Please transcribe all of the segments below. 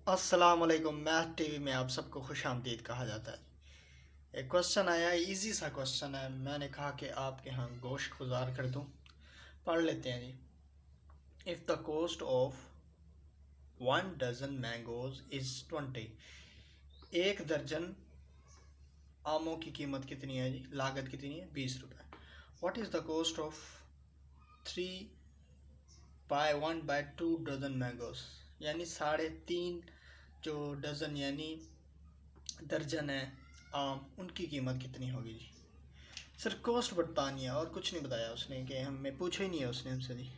अस्सलाम वालेकुम। Math TV में आप सबको खुश आमदीद कहा जाता है। एक क्वेश्चन आया, इजी सा क्वेश्चन है। मैंने कहा कि आपके यहाँ गोश्त गुजार कर दूँ। पढ़ लेते हैं जी। If the cost of 1 dozen mangoes is 20, एक दर्जन आमों की कीमत कितनी है जी? लागत कितनी है? 20 रुपये। What is the cost of 3/1/2 dozen mangoes, यानी 3.5 जो डज़न यानी दर्जन है आम, उनकी कीमत कितनी होगी जी? सिर्फ कॉस्ट बतानी है और कुछ नहीं बताया उसने, कि हमें पूछा ही नहीं है उसने हमसे जी।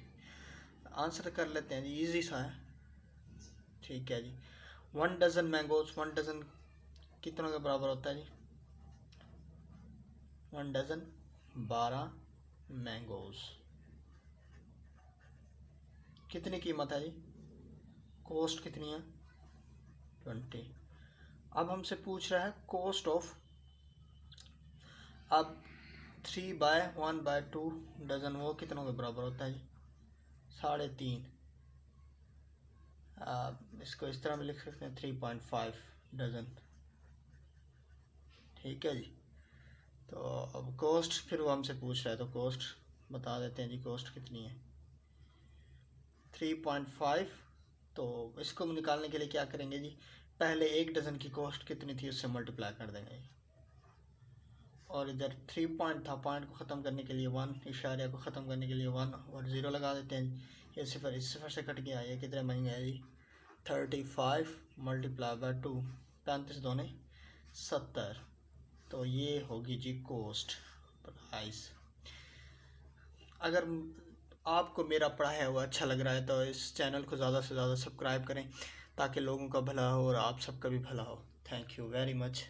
आंसर कर लेते हैं जी, इजी सा है। ठीक है जी। 1 डज़न मैंगोज, 1 डज़न कितनों के बराबर होता है जी? 1 डज़न 12 मैंगोज। कितनी कीमत है जी? कॉस्ट कितनी है? 20। अब हमसे पूछ रहा है कॉस्ट ऑफ, अब 3/1/2 डज़न वो कितनों के बराबर होता है जी? 3.5। इसको इस तरह भी लिख सकते हैं, 3.5 डज़न। ठीक है जी। तो अब कॉस्ट फिर वो हमसे पूछ रहा है, तो कॉस्ट बता देते हैं जी। कॉस्ट कितनी है? 3.5। तो इसको निकालने के लिए क्या करेंगे जी? पहले 1 डज़न की कॉस्ट कितनी थी उससे मल्टीप्लाई कर देंगे, और इधर 3 पॉइंट था, पॉइंट को ख़त्म करने के लिए 1, इशारे को ख़त्म करने के लिए 1 और 0 लगा देते हैं। ये सिफर इस सिफर से कट गया। ये कितने महंगे है जी? 35 मल्टीप्लाई बाय 2, 35 दूने 70। तो ये होगी जी कॉस्ट प्राइस। अगर आपको मेरा पढ़ाया हुआ अच्छा लग रहा है तो इस चैनल को ज़्यादा से ज़्यादा सब्सक्राइब करें, ताकि लोगों का भला हो और आप सबका भी भला हो। Thank you very much.